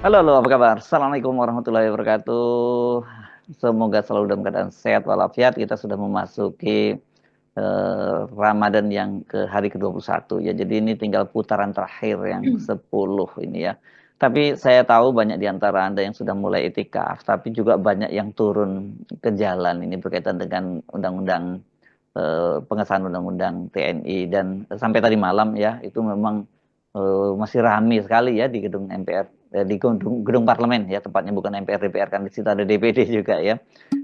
Halo, halo, apa kabar? Assalamualaikum warahmatullahi wabarakatuh. Semoga selalu dalam keadaan sehat walafiat. Kita sudah memasuki Ramadan yang ke hari ke-21 ya. Jadi ini tinggal putaran terakhir yang 10 ini ya. Tapi saya tahu banyak di antara Anda yang sudah mulai itikaf, tapi juga banyak yang turun ke jalan ini berkaitan dengan undang-undang pengesahan undang-undang TNI dan sampai tadi malam ya itu memang masih ramai sekali ya di gedung MPR di gedung parlemen ya tepatnya bukan MPR DPR kan di situ ada DPD juga ya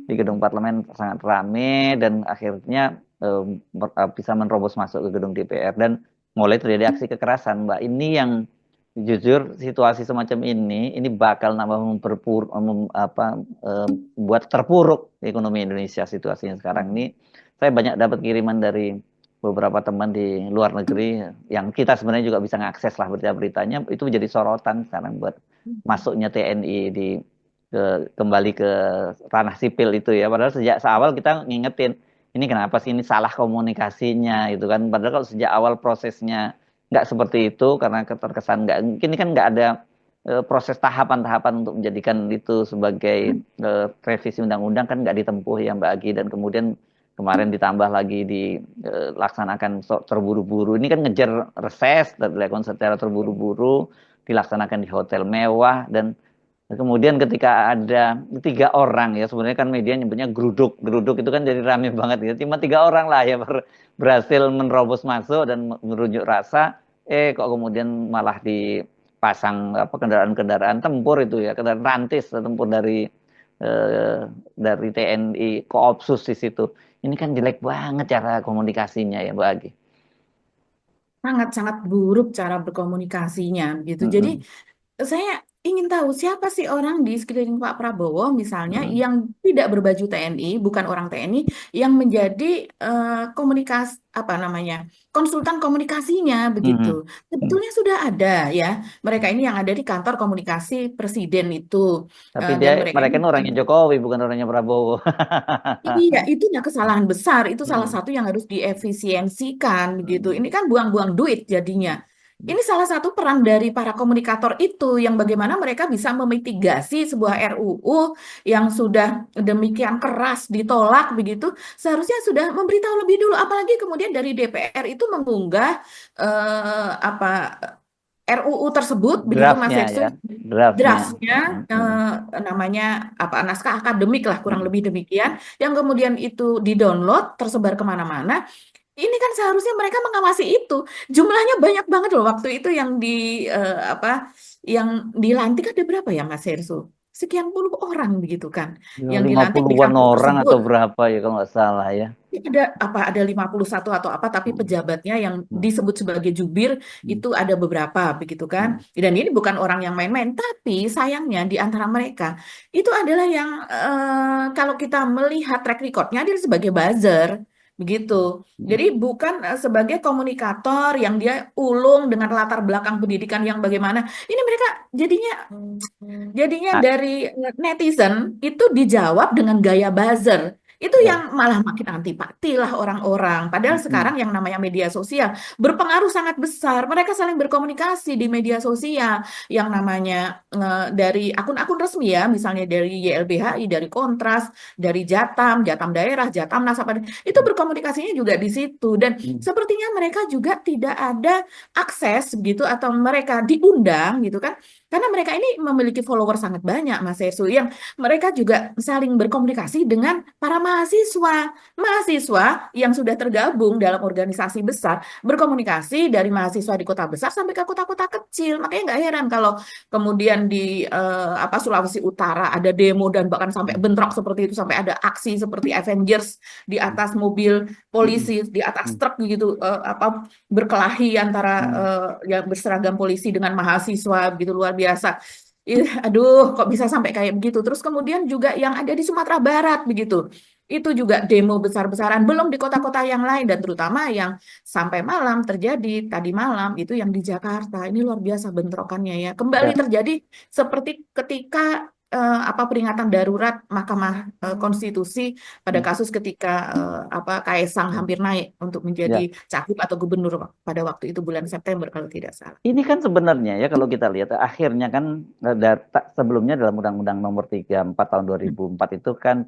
di gedung parlemen sangat ramai dan akhirnya bisa menerobos masuk ke gedung DPR dan mulai terjadi aksi kekerasan Mbak ini yang jujur situasi semacam ini bakal nambah buat terpuruk ekonomi Indonesia situasinya sekarang ini saya banyak dapat kiriman dari beberapa teman di luar negeri yang kita sebenarnya juga bisa mengakses lah berita-beritanya itu menjadi sorotan sekarang buat masuknya TNI kembali ke ranah sipil itu ya padahal sejak awal kita ngingetin ini kenapa sih ini salah komunikasinya itu kan padahal kalau sejak awal prosesnya nggak seperti itu karena terkesan nggak mungkin ini kan nggak ada proses tahapan-tahapan untuk menjadikan itu sebagai revisi undang-undang kan nggak ditempuh ya Mbak Agi dan kemudian kemarin ditambah lagi dilaksanakan terburu-buru ini kan ngejar reses dan dilakukan secara terburu-buru dilaksanakan di hotel mewah dan kemudian ketika ada 3 orang ya sebenarnya kan media nyebutnya geruduk geruduk itu kan jadi rame banget ya cuma 3 orang lah ya berhasil menerobos masuk dan merunjuk rasa kok kemudian malah dipasang apa kendaraan-kendaraan tempur itu ya kendaraan rantis tempur dari TNI Koopsus di situ ini kan jelek banget cara komunikasinya ya Mbak Agi. Sangat-sangat buruk cara berkomunikasinya gitu. Jadi Mm-mm, saya ingin tahu siapa sih orang di sekeliling Pak Prabowo misalnya mm-mm, yang tidak berbaju TNI, bukan orang TNI, yang menjadi komunikasi apa namanya konsultan komunikasinya begitu. mm-mm. Sebetulnya sudah ada ya mereka ini yang ada di kantor komunikasi Presiden itu. Tapi Dan mereka mereka ini ini orangnya Jokowi bukan orangnya Prabowo. iya, itunya kesalahan besar. Itu salah Mm-mm. satu yang harus diefisiensikan gitu. Ini kan buang-buang duit jadinya. Ini salah satu peran dari para komunikator itu yang bagaimana mereka bisa memitigasi sebuah RUU yang sudah demikian keras ditolak begitu. Seharusnya sudah memberitahu lebih dulu. Apalagi kemudian dari DPR itu mengunggah apa RUU tersebut begitu Mas Draftnya Erso ya, draftnya. draftnya Mm-mm. namanya apa naskah akademik lah kurang Mm-mm. lebih demikian yang kemudian itu didownload tersebar kemana-mana ini kan seharusnya mereka mengawasi itu jumlahnya banyak banget loh waktu itu yang di apa yang dilantik ada berapa ya Mas Herso sekian puluh orang begitu kan Ya, yang lima dilantik di puluhan kantor orang tersebut atau berapa ya kalau nggak salah ya. ada apa ada 51 atau apa tapi Mm-mm. pejabatnya yang Mm-mm. disebut sebagai jubir itu ada beberapa begitu kan Mm-mm. dan ini bukan orang yang main-main tapi sayangnya di antara mereka itu adalah yang kalau kita melihat track recordnya dia sebagai buzzer begitu Mm-mm. jadi bukan sebagai komunikator yang dia ulung dengan latar belakang pendidikan yang bagaimana ini mereka jadinya jadinya Nah, dari netizen itu dijawab dengan gaya buzzer. Itu ya. yang malah makin antipati lah orang-orang. Padahal Mm-mm. sekarang yang namanya media sosial berpengaruh sangat besar. Mereka saling berkomunikasi di media sosial yang namanya dari akun-akun resmi ya, misalnya dari YLBHI, dari Kontras, dari Jatam, Jatam Daerah, Jatamnas apa itu berkomunikasinya juga di situ dan Mm. sepertinya mereka juga tidak ada akses gitu atau mereka diundang gitu kan karena mereka ini memiliki follower sangat banyak, Mas Yesu, yang mereka juga saling berkomunikasi dengan para mahasiswa. Mahasiswa yang sudah tergabung dalam organisasi besar, berkomunikasi dari mahasiswa di kota besar sampai ke kota-kota kecil. Makanya nggak heran kalau kemudian di apa Sulawesi Utara ada demo dan bahkan sampai bentrok seperti itu, sampai ada aksi seperti Avengers di atas mobil Mm-mm. polisi, di atas Mm-mm. truk gitu, apa berkelahi antara Mm-mm. yang berseragam polisi dengan mahasiswa begitu luar biasa. Ih, aduh, kok bisa sampai kayak begitu? Terus kemudian juga yang ada di Sumatera Barat begitu. Itu juga demo besar-besaran, belum di kota-kota yang lain dan terutama yang sampai malam terjadi tadi malam itu yang di Jakarta. Ini luar biasa bentrokannya ya. Kembali Ya. terjadi seperti ketika peringatan darurat Mahkamah Konstitusi pada Hmm. kasus ketika Kaesang Hmm. hampir naik untuk menjadi Ya. cagup atau gubernur pada waktu itu bulan September kalau tidak salah. Ini kan sebenarnya ya kalau kita lihat akhirnya kan data sebelumnya dalam Undang-Undang Nomor 34 tahun 2004 itu kan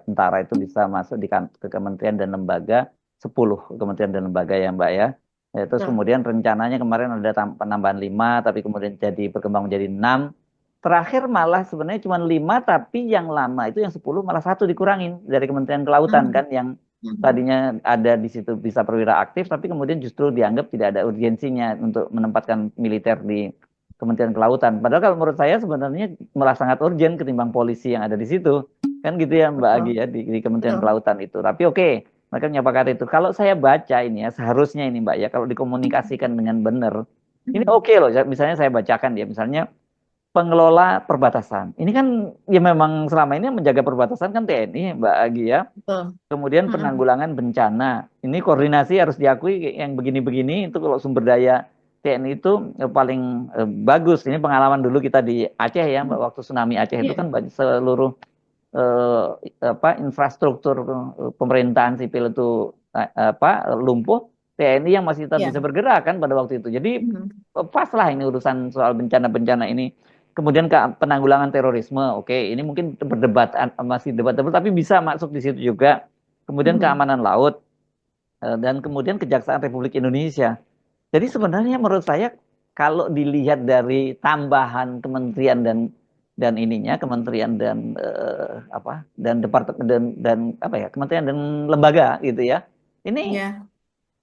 tentara itu bisa masuk ke kementerian dan lembaga 10 kementerian dan lembaga ya Mbak ya. Terus Betul. kemudian rencananya kemarin ada penambahan 5 tapi kemudian berkembang menjadi 6. Terakhir malah sebenarnya cuma 5 tapi yang lama itu yang 10 malah satu dikurangin dari Kementerian Kelautan Mhm. kan yang Mhm. tadinya ada di situ bisa perwira aktif, tapi kemudian justru dianggap tidak ada urgensinya untuk menempatkan militer di Kementerian Kelautan. Padahal kalau menurut saya sebenarnya malah sangat urgent ketimbang polisi yang ada di situ. Kan gitu ya Mbak Agi Betul. ya di Kementerian Betul. Kelautan itu. Tapi oke, mereka menyepakati itu. Kalau saya baca ini ya, seharusnya ini Mbak ya, kalau dikomunikasikan dengan benar, ini Mhm. oke loh. Misalnya saya bacakan ya, misalnya pengelola perbatasan. Ini kan ya memang selama ini menjaga perbatasan kan TNI Mbak Agi ya. Betul. Kemudian Mhm. penanggulangan bencana. Ini koordinasi harus diakui yang begini-begini itu kalau sumber daya TNI itu paling bagus. Ini pengalaman dulu kita di Aceh ya, Mbak, waktu tsunami Aceh itu Iya. kan seluruh eh, infrastruktur pemerintahan sipil itu lumpuh, TNI yang masih tetap Iya. bisa bergerak kan pada waktu itu. Jadi Mhm. pas lah ini urusan soal bencana-bencana ini. Kemudian penanggulangan terorisme, oke, ini mungkin berdebat masih debatable, tapi bisa masuk di situ juga. Kemudian Mhm. keamanan laut dan kemudian Kejaksaan Republik Indonesia. Jadi sebenarnya menurut saya kalau dilihat dari tambahan kementerian dan ininya kementerian dan dan departemen dan apa ya kementerian dan lembaga gitu ya. Ini Iya.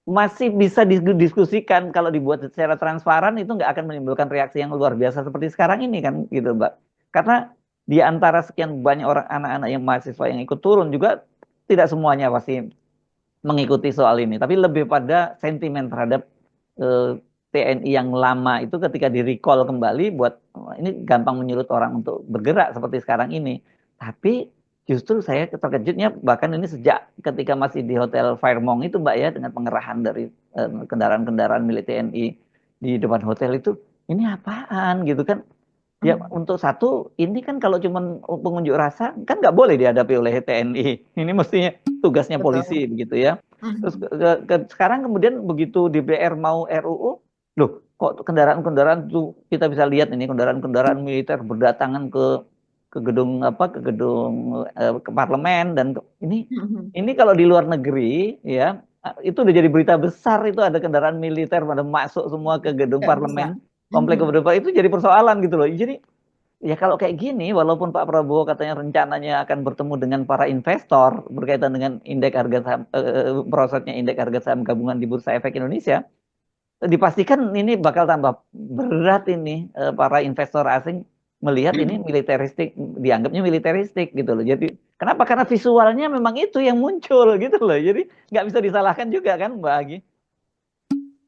masih bisa didiskusikan kalau dibuat secara transparan itu nggak akan menimbulkan reaksi yang luar biasa seperti sekarang ini kan gitu Mbak. Karena di antara sekian banyak orang anak-anak yang mahasiswa yang ikut turun juga tidak semuanya pasti mengikuti soal ini, tapi lebih pada sentimen terhadap TNI yang lama itu ketika di recall kembali buat ini gampang menyulut orang untuk bergerak seperti sekarang ini. Tapi justru saya terkejutnya bahkan ini sejak ketika masih di Hotel Fairmont itu Mbak ya dengan pengerahan dari kendaraan-kendaraan milik TNI di depan hotel itu ini apaan gitu kan. Ya Mhm. untuk satu ini kan kalau cuma pengunjuk rasa kan nggak boleh dihadapi oleh TNI. Ini mestinya tugasnya polisi Betul. begitu ya. Terus Mhm. sekarang kemudian begitu DPR mau RUU, loh kok kendaraan-kendaraan tuh kita bisa lihat ini kendaraan-kendaraan militer berdatangan ke gedung ke gedung ke parlemen dan Mhm. ini kalau di luar negeri ya itu udah jadi berita besar itu ada kendaraan militer pada masuk semua ke gedung Nggak bisa. parlemen komplek Mhm. keberapa itu jadi persoalan gitu loh. Jadi ya kalau kayak gini, walaupun Pak Prabowo katanya rencananya akan bertemu dengan para investor berkaitan dengan indeks harga saham, merosotnya indeks harga saham gabungan di Bursa Efek Indonesia, dipastikan ini bakal tambah berat ini para investor asing melihat ini militeristik, dianggapnya militeristik gitu loh. Jadi kenapa? Karena visualnya memang itu yang muncul gitu loh. Jadi nggak bisa disalahkan juga kan Mbak Agi?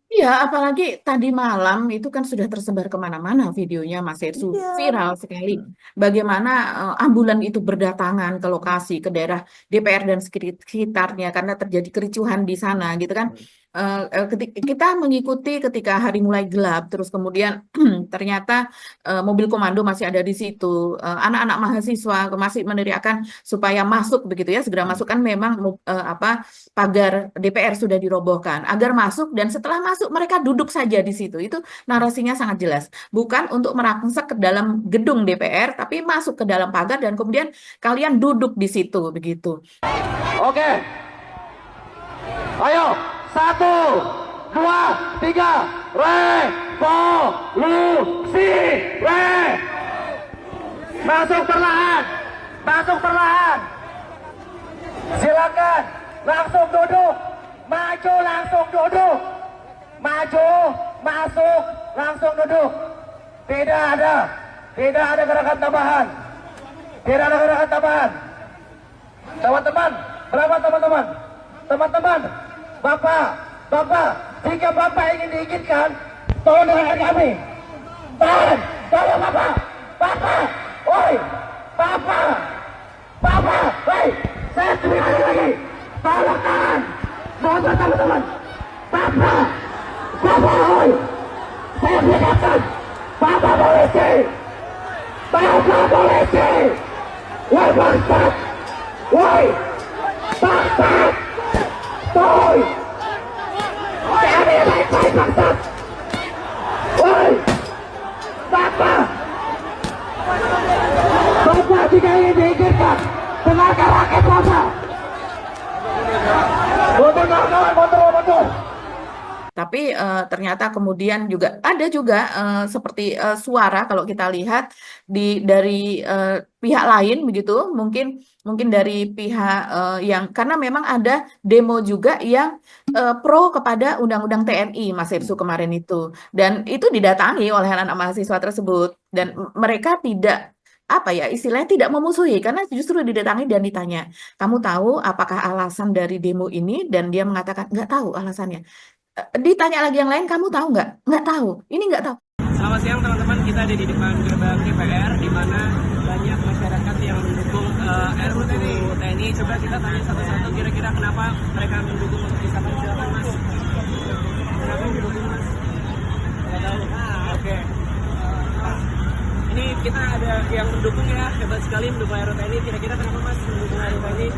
Iya, apalagi tadi malam itu kan sudah tersebar kemana-mana videonya Mas Ersu, Iya. viral sekali. Bagaimana ambulan itu berdatangan ke lokasi, ke daerah DPR dan sekitarnya karena terjadi kericuhan di sana, gitu kan. Kita mengikuti ketika hari mulai gelap, terus kemudian ternyata mobil komando masih ada di situ, anak-anak mahasiswa masih meneriakkan supaya masuk begitu ya, segera masuk kan memang pagar DPR sudah dirobohkan agar masuk dan setelah masuk mereka duduk saja di situ. Itu narasinya sangat jelas. Bukan untuk merangsek ke dalam gedung DPR tapi masuk ke dalam pagar dan kemudian kalian duduk di situ begitu. Oke, ayo, satu, dua, tiga, revolusi, masuk perlahan, masuk perlahan, silakan, langsung duduk, maju langsung duduk, maju, masuk, langsung duduk, tidak ada gerakan tambahan, tidak ada gerakan tambahan, teman-teman, berapa teman-teman? Teman-teman, Bapak, jika Bapak ingin diizinkan, tolong dengarkan kami. Tahan, tolong Bapak, oi, Bapak, oi, saya sekali lagi, tolong tahan, mohon teman-teman, Bapak, oi, saya peringatkan, Bapak polisi, Bapak polisi! Woi bangsat! Woi! Bangsat! Woi! Cari baik-baik bangsat! Woi! Bapak! Bapak jika ingin diinginkan, dengarkan rakyat Bapak! Mundur! Tapi ternyata kemudian juga ada juga seperti suara kalau kita lihat dari pihak lain begitu, mungkin dari pihak yang karena memang ada demo juga yang pro kepada Undang-Undang TNI Mas Irsu kemarin itu, dan itu didatangi oleh anak-anak mahasiswa tersebut, dan mereka tidak apa ya istilahnya tidak memusuhi karena justru didatangi dan ditanya, kamu tahu apakah alasan dari demo ini, dan dia mengatakan nggak tahu alasannya. Ditanya lagi yang lain, kamu tahu nggak? Nggak tahu. Ini nggak tahu. Selamat siang teman-teman, kita ada di depan gerbang DPR di mana banyak masyarakat yang mendukung RUU TNI. Coba kita tanya satu-satu kira-kira kenapa mereka mendukung untuk disahkan. Silakan Mas. Kenapa mendukung Mas? Nggak tahu. Oke. Ini kita ada yang mendukung ya, hebat sekali mendukung RUU TNI. Kira-kira kenapa Mas mendukung RUU TNI?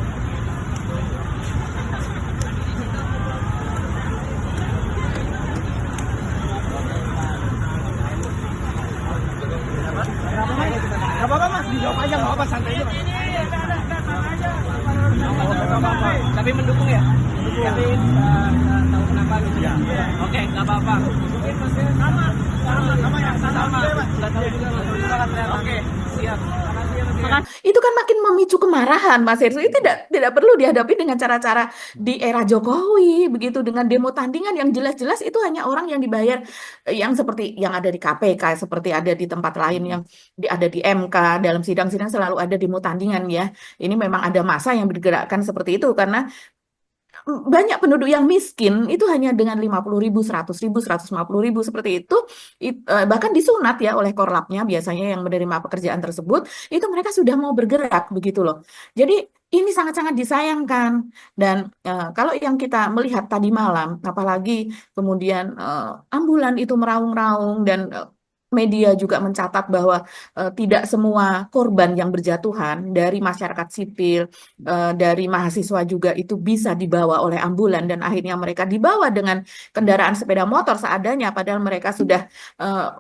Gak apa-apa Mas, dijawab aja, gak apa-apa, santai aja Mas. Tapi mendukung ya? Tapi tahu kenapa gitu ya? Oke, gak apa-apa. Mungkin Mas ya sama ya, sama. Gak tahu juga Mas. Oke, siap. Itu kan makin memicu kemarahan Mas Hersu. Itu tidak perlu dihadapi dengan cara-cara di era Jokowi begitu, dengan demo tandingan yang jelas-jelas itu hanya orang yang dibayar, yang seperti yang ada di KPK, seperti ada di tempat lain yang ada di MK, dalam sidang-sidang selalu ada demo tandingan ya. Ini memang ada massa yang bergerakkan seperti itu karena banyak penduduk yang miskin itu hanya dengan 50.000, 100.000, 150.000 seperti itu, bahkan disunat ya oleh korlapnya biasanya yang menerima pekerjaan tersebut, itu mereka sudah mau bergerak begitu loh. Jadi ini sangat-sangat disayangkan, dan kalau yang kita melihat tadi malam, apalagi kemudian ambulan itu meraung-raung, dan media juga mencatat bahwa tidak semua korban yang berjatuhan dari masyarakat sipil, dari mahasiswa juga itu bisa dibawa oleh ambulan, dan akhirnya mereka dibawa dengan kendaraan sepeda motor seadanya padahal mereka sudah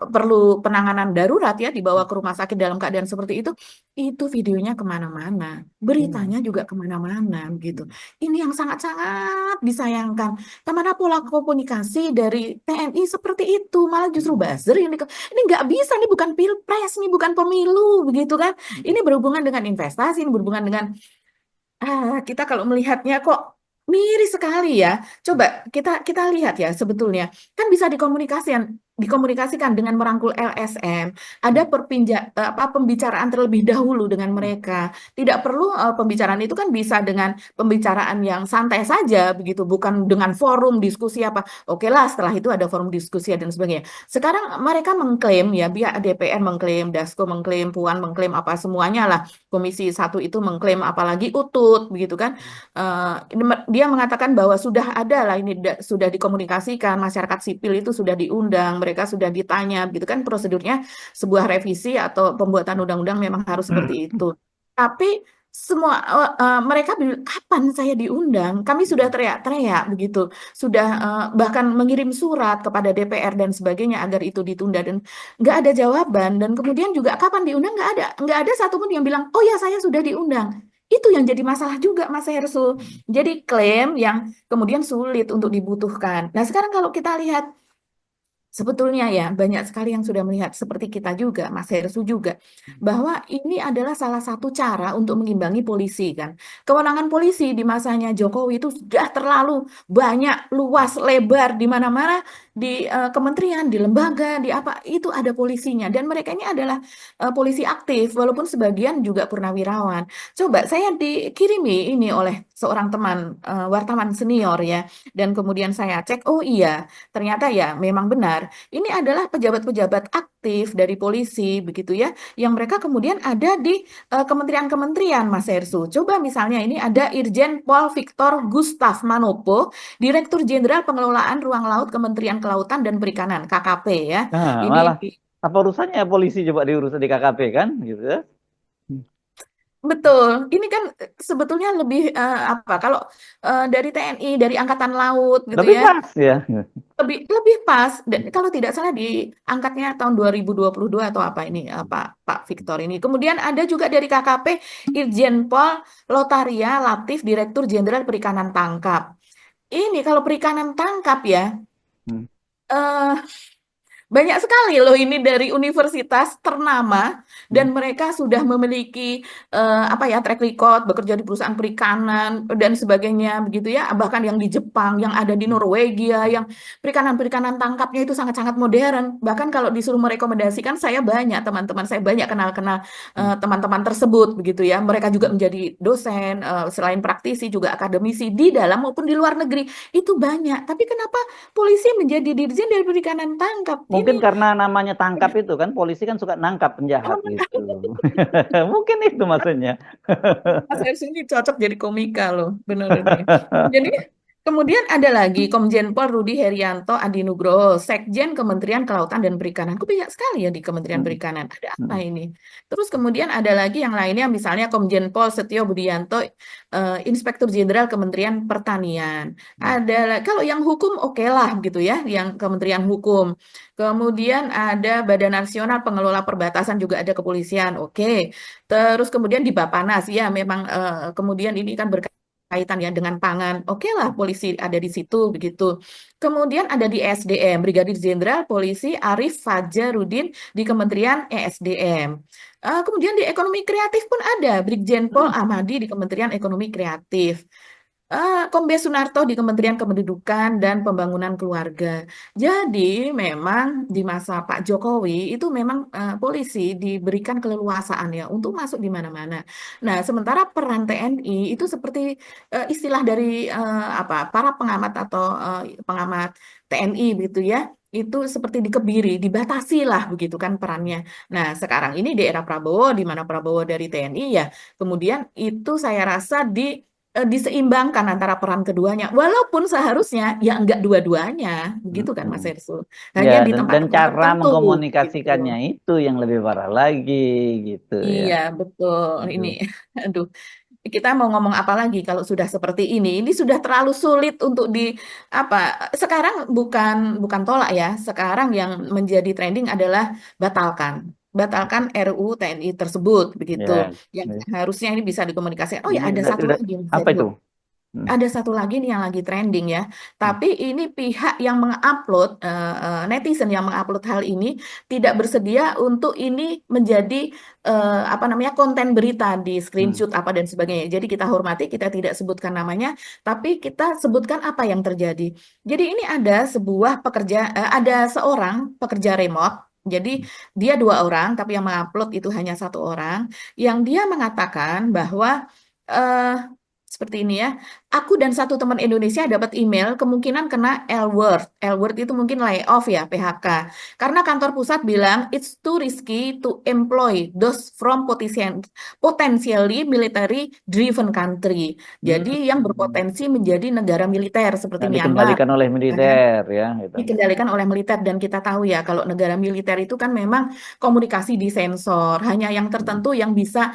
perlu penanganan darurat ya, dibawa ke rumah sakit dalam keadaan seperti itu videonya kemana-mana, beritanya juga kemana-mana gitu. Ini yang sangat-sangat disayangkan. Kemana pola komunikasi dari TNI seperti itu, malah justru buzzer ini nggak bisa, ini bukan pilpres, ini bukan pemilu begitu kan. Ini berhubungan dengan investasi, ini berhubungan dengan kita kalau melihatnya kok miris sekali ya. Coba kita lihat ya, sebetulnya kan bisa dikomunikasikan dengan merangkul LSM. Ada pembicaraan terlebih dahulu dengan mereka. Tidak perlu pembicaraan itu kan bisa dengan pembicaraan yang santai saja begitu, bukan dengan forum diskusi apa. Oke lah, setelah itu ada forum diskusi dan sebagainya. Sekarang mereka mengklaim ya, pihak DPR mengklaim, Dasko mengklaim, Puan mengklaim, apa semuanya lah. Komisi 1 itu mengklaim, apalagi Utut begitu kan. Dia mengatakan bahwa sudah ada lah, ini sudah dikomunikasikan, masyarakat sipil itu sudah diundang, mereka sudah ditanya gitu kan, prosedurnya sebuah revisi atau pembuatan undang-undang memang harus seperti itu. Tapi semua mereka bilang, kapan saya diundang? Kami sudah teriak-teriak begitu, sudah bahkan mengirim surat kepada DPR dan sebagainya agar itu ditunda, dan nggak ada jawaban. Dan kemudian juga kapan diundang, nggak ada satupun yang bilang, oh ya saya sudah diundang. Itu yang jadi masalah juga Mas Hersul. Jadi klaim yang kemudian sulit untuk dibutuhkan. Nah sekarang kalau kita lihat, sebetulnya ya banyak sekali yang sudah melihat seperti kita juga, Mas Hersu juga, bahwa ini adalah salah satu cara untuk mengimbangi polisi kan. Kewenangan polisi di masanya Jokowi itu sudah terlalu banyak, luas, lebar, di mana-mana, di kementerian, di lembaga, di apa, itu ada polisinya. Dan mereka ini adalah polisi aktif, walaupun sebagian juga purnawirawan. Coba saya dikirimi ini oleh seorang teman wartawan senior ya, dan kemudian saya cek, oh iya, ternyata ya memang benar. Ini adalah pejabat-pejabat aktif dari polisi begitu ya, yang mereka kemudian ada di kementerian-kementerian Mas Hersu. Coba misalnya ini ada Irjen Pol Victor Gustav Manopo, Direktur Jenderal Pengelolaan Ruang Laut Kementerian Kelautan dan Perikanan (KKP) ya. Nah, Ini malah Apa urusannya polisi coba diurus di KKP kan, gitu ya? Betul, ini kan sebetulnya lebih apa? Kalau dari TNI, dari Angkatan Laut gitu Lebih ya, pas ya. lebih pas. Dan kalau tidak salah diangkatnya tahun 2022 atau apa ini Pak Victor ini. Kemudian ada juga dari KKP Irjen Pol Lotaria Latif, Direktur Jenderal Perikanan Tangkap. Ini kalau perikanan tangkap ya, Hmm. eh banyak sekali loh ini dari universitas ternama Hmm. dan mereka sudah memiliki apa ya track record bekerja di perusahaan perikanan dan sebagainya begitu ya, bahkan yang di Jepang, yang ada di Norwegia, yang perikanan-perikanan tangkapnya itu sangat-sangat modern. Bahkan kalau disuruh merekomendasikan, teman-teman saya banyak kenal-kenal teman-teman tersebut begitu ya. Mereka juga menjadi dosen, selain praktisi juga akademisi di dalam maupun di luar negeri. Itu banyak. Tapi kenapa polisi menjadi dirjen dari perikanan tangkap? Mungkin Ini karena namanya tangkap itu kan, polisi kan suka nangkap penjahat gitu. Mungkin itu maksudnya. Mas Hersi ini cocok jadi komika loh, bener ini. Jadi kemudian ada lagi Komjen Pol Rudi Herianto Adinugroho, Sekjen Kementerian Kelautan dan Perikanan. Kok banyak sekali ya di Kementerian Hmm. Perikanan. Ada apa Hmm. ini? Terus kemudian ada lagi yang lainnya, misalnya Komjen Pol Setio Budianto, Inspektur Jenderal Kementerian Pertanian. Ada kalau yang hukum oke lah gitu ya, yang Kementerian Hukum. Kemudian ada Badan Nasional Pengelola Perbatasan, juga ada kepolisian, oke. Terus kemudian di Bapanas, ya memang kemudian ini kan berkaitan ya dengan pangan. Oke lah, polisi ada di situ begitu. Kemudian ada di ESDM, Brigadir Jenderal Polisi Arif Fajarudin di Kementerian ESDM. Kemudian di ekonomi kreatif pun ada Brigjen Pol Ahmadi di Kementerian Ekonomi Kreatif. Kombes Sunarto di Kementerian Kependudukan dan Pembangunan Keluarga. Jadi memang di masa Pak Jokowi itu memang polisi diberikan keleluasaan ya untuk masuk di mana-mana. Nah, sementara peran TNI itu seperti istilah dari apa para pengamat atau pengamat TNI gitu ya. Itu seperti dikebiri, dibatasi lah begitu kan perannya. Nah, sekarang ini di era Prabowo, di mana Prabowo dari TNI ya, kemudian itu saya rasa diseimbangkan antara peran keduanya, walaupun seharusnya ya enggak dua-duanya, begitu kan Mas Hmm. Ersul. Ya, Hanya di dan tempat-tempat cara tertentu gitu. mengkomunikasikannya itu yang lebih parah lagi gitu ya. Iya, betul. Ini, Aduh. aduh, kita mau ngomong apa lagi kalau sudah seperti ini? Ini sudah terlalu sulit untuk apa? Sekarang bukan bukan tolak ya. Sekarang yang menjadi trending adalah batalkan. Batalkan RUU TNI tersebut begitu. Ya, Yang harusnya ini bisa dikomunikasikan. Oh ya, ini ada satu udah lagi Mas apa Ersul. itu? Hmm. Ada satu lagi nih yang lagi trending ya, tapi ini pihak yang mengupload, netizen yang mengupload hal ini tidak bersedia untuk ini menjadi apa namanya konten berita di screenshot apa dan sebagainya. Jadi kita hormati, kita tidak sebutkan namanya, tapi kita sebutkan apa yang terjadi. Jadi ini ada ada seorang pekerja remote. Jadi dia dua orang, tapi yang mengupload itu hanya satu orang, yang dia mengatakan bahwa eh, seperti ini ya. Aku dan satu teman Indonesia dapat email kemungkinan kena L-word. L-word itu mungkin layoff ya, PHK. Karena kantor pusat bilang it's too risky to employ those from potentially military driven country. Jadi yang berpotensi menjadi negara militer seperti Yang Myanmar. dikendalikan oleh militer ya gitu. Dikendalikan oleh militer, dan kita tahu ya kalau negara militer itu kan memang komunikasi disensor, hanya yang tertentu yang bisa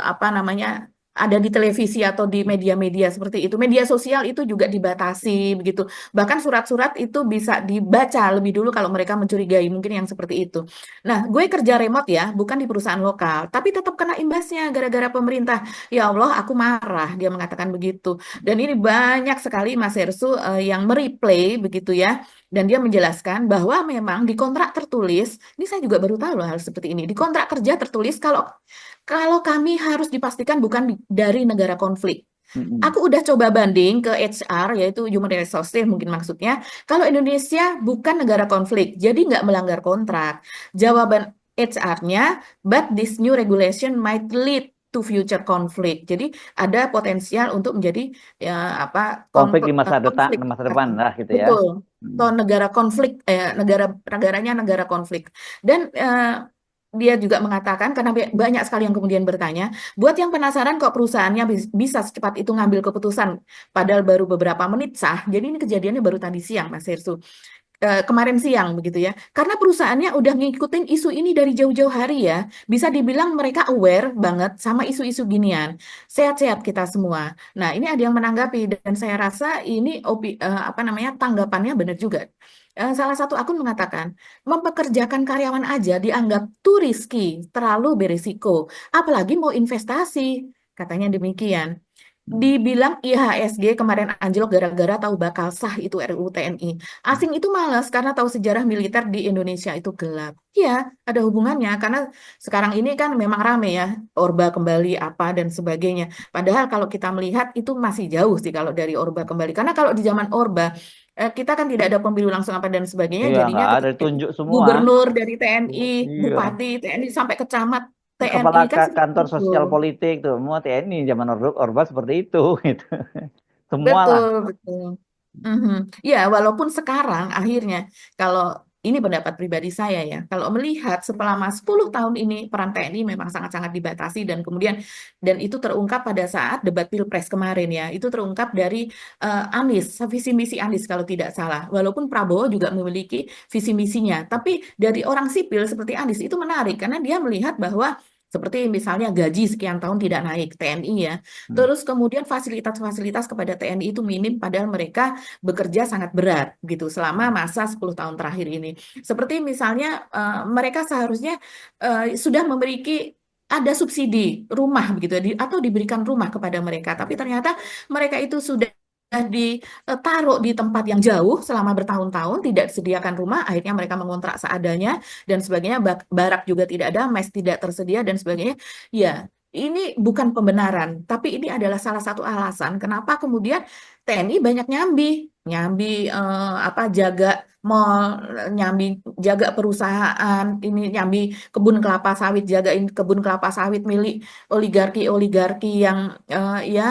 apa namanya ada di televisi atau di media-media seperti itu. Media sosial itu juga dibatasi begitu. Bahkan surat-surat itu bisa dibaca lebih dulu kalau mereka mencurigai, mungkin yang seperti itu. Nah, gue kerja remote ya, bukan di perusahaan lokal, tapi tetap kena imbasnya gara-gara pemerintah. Ya Allah, aku marah, dia mengatakan begitu. Dan ini banyak sekali Mas Hersu yang mereplay begitu ya. Dan dia menjelaskan bahwa memang di kontrak tertulis, ini saya juga baru tahu loh hal seperti ini. Di kontrak kerja tertulis kalau kami harus dipastikan bukan dari negara konflik. Aku udah coba banding ke HR, yaitu Human Resources mungkin maksudnya. Kalau Indonesia bukan negara konflik, jadi nggak melanggar kontrak. Jawaban HR-nya, but this new regulation might lead to future conflict. Jadi ada potensial untuk menjadi ya apa Konflik di masa konflik. depan lah gitu ya. Betul. Atau negara konflik, negaranya negara konflik. Dan dia juga mengatakan, karena banyak sekali yang kemudian bertanya, buat yang penasaran kok perusahaannya bisa secepat itu ngambil keputusan, padahal baru beberapa menit sah. Jadi ini kejadiannya baru tadi siang, Mas Hersu. kemarin siang begitu ya. Karena perusahaannya udah ngikutin isu ini dari jauh-jauh hari ya. Bisa dibilang mereka aware banget sama isu-isu ginian. Sehat-sehat kita semua. Nah, ini ada yang menanggapi dan saya rasa ini apa namanya tanggapannya benar juga. Salah satu akun mengatakan, mempekerjakan karyawan aja dianggap too risky, terlalu berisiko. Apalagi mau investasi, katanya demikian. Dibilang IHSG kemarin anjlok gara-gara tahu bakal sah itu RUU TNI. Asing itu malas karena tahu sejarah militer di Indonesia itu gelap. Ya, ada hubungannya karena sekarang ini kan memang rame ya, Orba kembali apa dan sebagainya. Padahal kalau kita melihat itu masih jauh sih kalau dari Orba kembali. Karena kalau di zaman Orba kita kan tidak ada pemilu langsung apa dan sebagainya. Iya, Jadinya nggak ada, ketika itu ditunjuk semua. gubernur dari TNI, Iya. bupati TNI sampai kecamat Kepala TNI kan seperti kantor itu. sosial politik tuh, semua TNI zaman Orba seperti itu, gitu. Semua lah. Betul, betul. Mhm. Ya, walaupun sekarang akhirnya kalau ini pendapat pribadi saya ya, kalau melihat selama 10 tahun ini peran TNI memang sangat-sangat dibatasi dan kemudian dan itu terungkap pada saat debat Pilpres kemarin ya. Itu terungkap dari Anies, visi misi Anies kalau tidak salah. Walaupun Prabowo juga memiliki visi misinya, tapi dari orang sipil seperti Anies itu menarik karena dia melihat bahwa seperti misalnya gaji sekian tahun tidak naik TNI ya. Hmm. Terus kemudian fasilitas-fasilitas kepada TNI itu minim padahal mereka bekerja sangat berat gitu selama masa 10 tahun terakhir ini. Seperti misalnya mereka seharusnya sudah memiliki ada subsidi rumah begitu ya, atau diberikan rumah kepada mereka, tapi ternyata mereka itu sudah ditaruh di tempat yang jauh selama bertahun-tahun, tidak disediakan rumah, akhirnya mereka mengontrak seadanya dan sebagainya, barak juga tidak ada, mes tidak tersedia dan sebagainya. Ya, ini bukan pembenaran, tapi ini adalah salah satu alasan kenapa kemudian TNI banyak nyambi, nyambi apa jaga mall, nyambi jaga perusahaan, ini nyambi kebun kelapa sawit, jagain kebun kelapa sawit milik oligarki-oligarki yang ya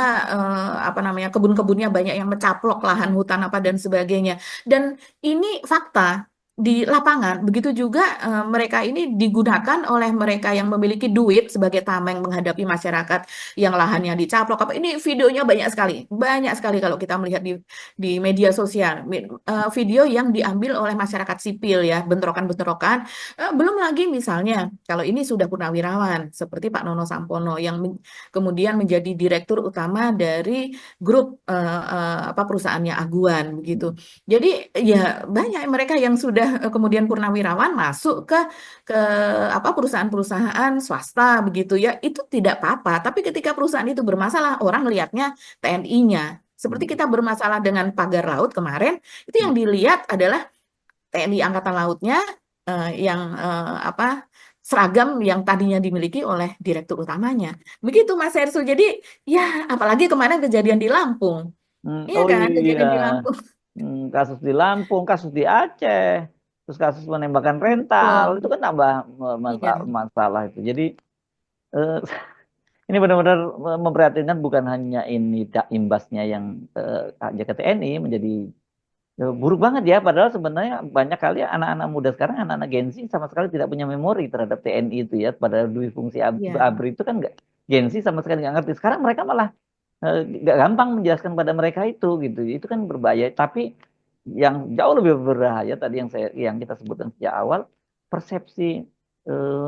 apa namanya kebun-kebunnya banyak yang mencaplok lahan hutan apa dan sebagainya. Dan ini fakta di lapangan. Begitu juga mereka ini digunakan oleh mereka yang memiliki duit sebagai tameng menghadapi masyarakat yang lahannya dicaplok. Apa ini videonya banyak sekali kalau kita melihat di media sosial. Video yang diambil oleh masyarakat sipil ya, bentrokan-bentrokan. Belum lagi misalnya kalau ini sudah purnawirawan seperti Pak Nono Sampono yang kemudian menjadi direktur utama dari grup apa perusahaannya Aguan begitu. Jadi ya banyak mereka yang sudah kemudian purnawirawan masuk ke apa perusahaan-perusahaan swasta begitu ya. Itu tidak apa-apa, tapi ketika perusahaan itu bermasalah, orang melihatnya TNI-nya. Seperti kita bermasalah dengan pagar laut kemarin, itu yang dilihat adalah TNI Angkatan Lautnya yang apa seragam yang tadinya dimiliki oleh direktur utamanya. Begitu Mas Hersu. Jadi ya apalagi kemarin kejadian di Lampung. Iya Oh kan, iya, kejadian di Lampung. kasus di Lampung, kasus di Aceh, terus kasus penembakan rental, itu Betul. kan tambah Iya. masalah itu. Jadi eh, ini benar-benar memprihatinkan, bukan hanya ini imbasnya yang jaga TNI menjadi buruk banget ya. Padahal sebenarnya banyak kali anak-anak muda sekarang, anak-anak Gen Z sama sekali tidak punya memori terhadap TNI itu ya. Padahal dui fungsi Iya. ABRI itu kan nggak, Gen Z sama sekali nggak ngerti. Sekarang mereka malah nggak gampang menjelaskan pada mereka itu gitu. Itu kan berbahaya. Tapi yang jauh lebih berbahaya tadi yang kita sebutkan sejak awal, persepsi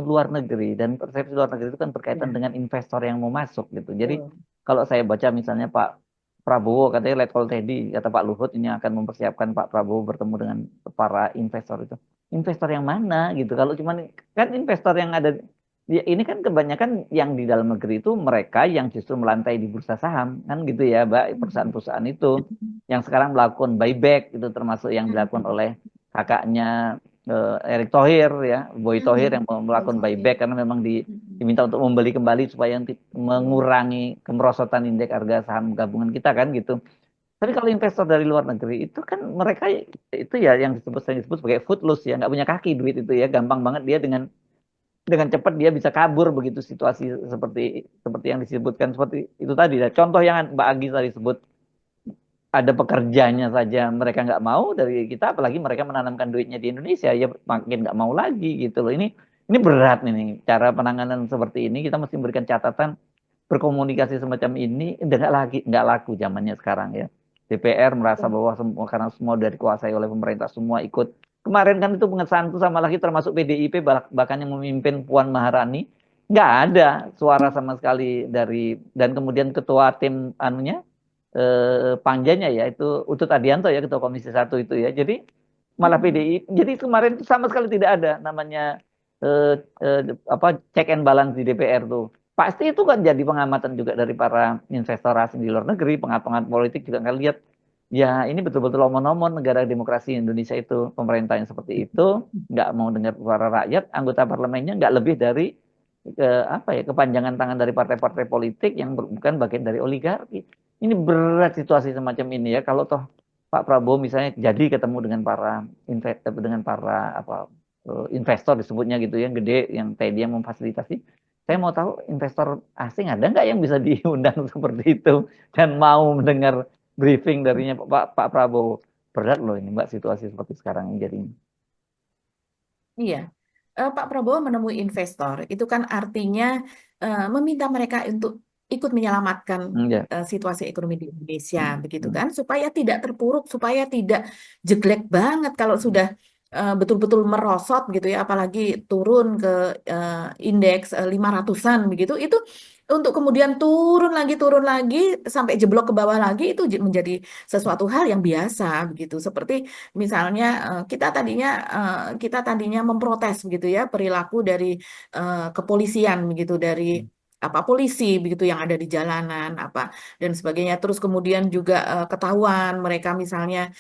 luar negeri, dan persepsi luar negeri itu kan berkaitan Iya. dengan investor yang mau masuk gitu. Jadi Betul. kalau saya baca misalnya Pak Prabowo katanya letkol Teddy, kata Pak Luhut ini akan mempersiapkan Pak Prabowo bertemu dengan para investor itu. Investor yang mana gitu? Kalau cuman kan investor yang ada ya, ini kan kebanyakan yang di dalam negeri itu mereka yang justru melantai di bursa saham kan gitu ya, Mbak. Perusahaan-perusahaan itu yang sekarang melakukan buyback itu termasuk yang dilakukan oleh kakaknya Erick Thohir ya, Boy Thohir yang melakukan buyback karena memang diminta untuk membeli kembali supaya mengurangi kemerosotan indeks harga saham gabungan kita kan gitu. Tapi kalau investor dari luar negeri itu kan mereka itu ya yang disebut sebagai footloose ya, nggak punya kaki duit itu ya, gampang banget dia dengan cepat dia bisa kabur begitu situasi seperti yang disebutkan seperti itu tadi. Contoh yang Mbak Agi tadi sebut, ada pekerjanya saja mereka nggak mau dari kita, apalagi mereka menanamkan duitnya di Indonesia ya makin nggak mau lagi gitu loh. Ini berat nih cara penanganan seperti ini, kita mesti memberikan catatan. Berkomunikasi semacam ini udah nggak laku zamannya sekarang ya. DPR merasa bahwa semua karena semua udah dikuasai oleh pemerintah semua ikut. Kemarin kan itu pengesahan itu sama lagi termasuk PDIP bahkan yang memimpin Puan Maharani nggak ada suara sama sekali dari dan kemudian ketua tim anunya panjanya ya itu Utut Adianto ya ketua Komisi 1 itu ya. Jadi malah PDI. Jadi kemarin itu sama sekali tidak ada namanya check and balance di DPR tuh. Pasti itu kan jadi pengamatan juga dari para investor asing di luar negeri, pengamat politik juga akan lihat ya ini betul-betul omon-omon negara demokrasi Indonesia itu pemerintah yang seperti itu nggak mau dengar suara rakyat, anggota parlemennya nggak lebih dari kepanjangan tangan dari partai-partai politik yang bukan bagian dari oligarki. Ini berat situasi semacam ini ya kalau toh Pak Prabowo misalnya jadi ketemu dengan para investor disebutnya gitu yang gede yang tadi yang memfasilitasi. Saya mau tahu investor asing ada nggak yang bisa diundang seperti itu dan mau mendengar briefing darinya Pak Prabowo. Berat loh ini Mbak situasi seperti sekarang ini jadinya. Iya, Pak Prabowo menemui investor itu kan artinya meminta mereka untuk ikut menyelamatkan Ya. situasi ekonomi di Indonesia, begitu kan, supaya tidak terpuruk, supaya tidak jelek banget kalau sudah betul-betul merosot gitu ya, apalagi turun ke indeks 500-an begitu, itu untuk kemudian turun lagi sampai jeblok ke bawah lagi itu menjadi sesuatu hal yang biasa begitu. Seperti misalnya kita tadinya memprotes begitu ya perilaku dari kepolisian begitu dari polisi begitu yang ada di jalanan dan sebagainya. Terus kemudian juga ketahuan mereka misalnya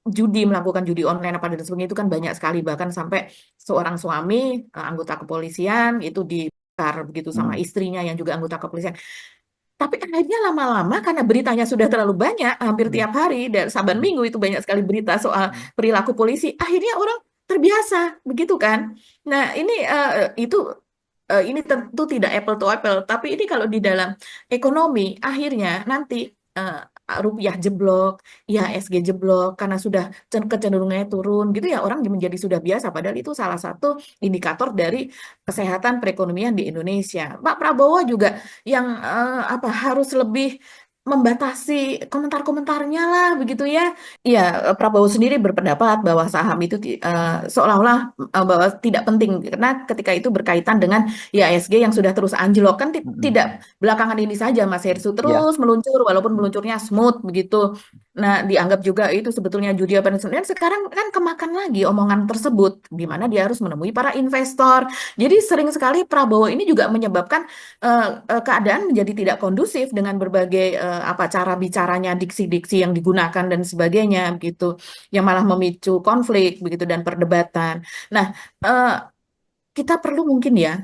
melakukan judi online dan sebagainya itu kan banyak sekali, bahkan sampai seorang suami anggota kepolisian itu dibakar begitu sama istrinya yang juga anggota kepolisian. Tapi akhirnya lama-lama karena beritanya sudah terlalu banyak, hampir tiap hari dan saban minggu itu banyak sekali berita soal perilaku polisi, akhirnya orang terbiasa begitu kan. Nah, ini tentu tidak apple to apple, tapi ini kalau di dalam ekonomi akhirnya nanti rupiah jeblok, IHSG jeblok karena sudah kecenderungannya turun gitu ya, orang menjadi sudah biasa, padahal itu salah satu indikator dari kesehatan perekonomian di Indonesia. Pak Prabowo juga yang harus lebih membatasi komentar-komentarnya lah begitu ya. Iya, Prabowo sendiri berpendapat bahwa saham itu seolah-olah bahwa tidak penting karena ketika itu berkaitan dengan IHSG yang sudah terus anjlok kan tidak belakangan ini saja Mas Hersu terus meluncur walaupun meluncurnya smooth begitu. Nah, dianggap juga itu sebetulnya judi apa dan sekarang kan kemakan lagi omongan tersebut di mana dia harus menemui para investor. Jadi sering sekali Prabowo ini juga menyebabkan keadaan menjadi tidak kondusif dengan berbagai cara bicaranya, diksi-diksi yang digunakan dan sebagainya begitu, yang malah memicu konflik begitu dan perdebatan. Nah, kita perlu mungkin ya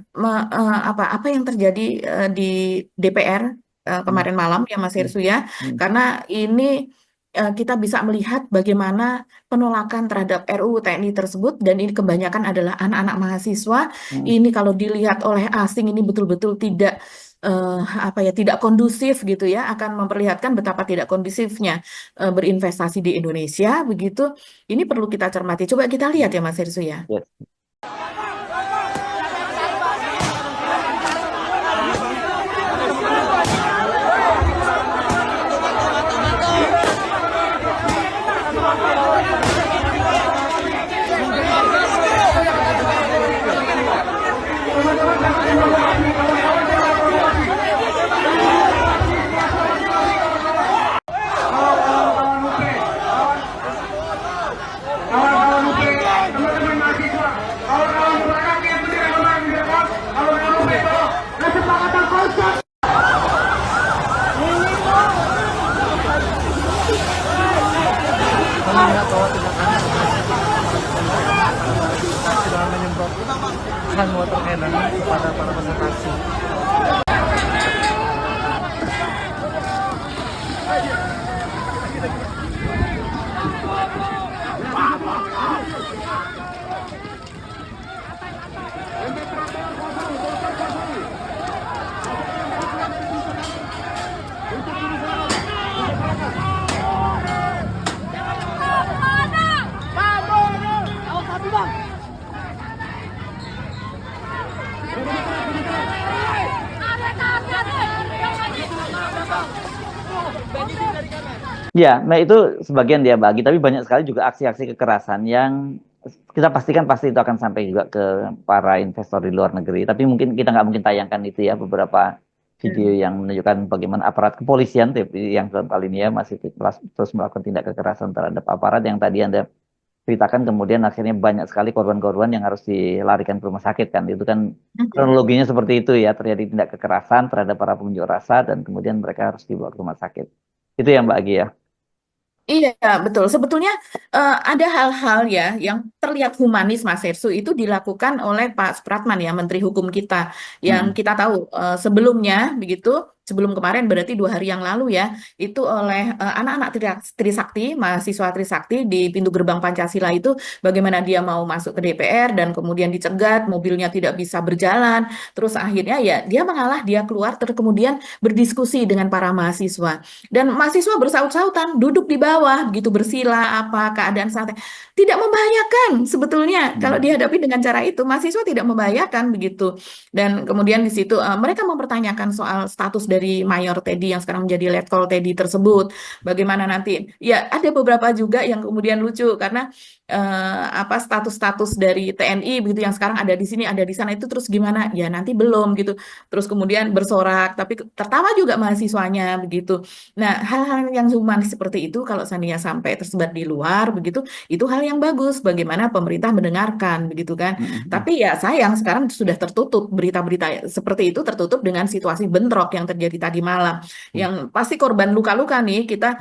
apa yang terjadi di DPR kemarin malam ya Mas Hersu ya, karena ini kita bisa melihat bagaimana penolakan terhadap RUU TNI tersebut dan ini kebanyakan adalah anak-anak mahasiswa. Ini kalau dilihat oleh asing ini betul-betul tidak tidak kondusif gitu ya, akan memperlihatkan betapa tidak kondusifnya berinvestasi di Indonesia begitu. Ini perlu kita cermati. Coba kita lihat ya Mas Hersu ya. Yes. Mengingat bahwa tindakan sudah menyemprotkan water cannon kepada para peserta aksi. Ya, nah itu sebagian dia bagi, tapi banyak sekali juga aksi-aksi kekerasan yang kita pastikan pasti itu akan sampai juga ke para investor di luar negeri. Tapi mungkin kita nggak mungkin tayangkan itu ya, beberapa video yang menunjukkan bagaimana aparat kepolisian yang dalam kali ini ya masih terus melakukan tindak kekerasan terhadap aparat yang tadi Anda ceritakan, kemudian akhirnya banyak sekali korban-korban yang harus dilarikan ke rumah sakit kan. Itu kan kronologinya seperti itu ya, terjadi tindak kekerasan terhadap para pengunjuk rasa dan kemudian mereka harus dibawa ke rumah sakit. Itu ya Mbak Agi ya. Iya, betul. Sebetulnya ada hal-hal ya yang terlihat humanis, Mas Hersu, itu dilakukan oleh Pak Supratman ya, Menteri Hukum kita. Yang Mm-mm. kita tahu sebelumnya, begitu, sebelum kemarin berarti 2 hari yang lalu ya, itu oleh anak-anak Trisakti, mahasiswa Trisakti di pintu gerbang Pancasila itu, bagaimana dia mau masuk ke DPR dan kemudian dicegat, mobilnya tidak bisa berjalan, terus akhirnya ya dia mengalah, dia keluar, terus kemudian berdiskusi dengan para mahasiswa. Dan mahasiswa bersaut-sautan, duduk di bawah, begitu bersila, apa keadaan santai. Tidak membahayakan sebetulnya kalau Mm. dihadapi dengan cara itu, mahasiswa tidak membahayakan begitu. Dan kemudian di situ mereka mempertanyakan soal status dari Mayor Teddy yang sekarang menjadi Letkol Teddy tersebut. Bagaimana nanti? Ya ada beberapa juga yang kemudian lucu karena apa status-status dari TNI begitu yang sekarang ada di sini, ada di sana itu terus gimana? Ya nanti belum gitu. Terus kemudian bersorak, tapi tertawa juga mahasiswanya begitu. Nah, hal-hal yang humanis seperti itu kalau seandainya sampai tersebar di luar begitu, itu hal yang bagus bagaimana pemerintah mendengarkan begitu kan. Mm-mm. Tapi ya sayang sekarang sudah tertutup berita-berita seperti itu tertutup dengan situasi bentrok yang terjadi tadi malam. Yang pasti korban luka-luka nih kita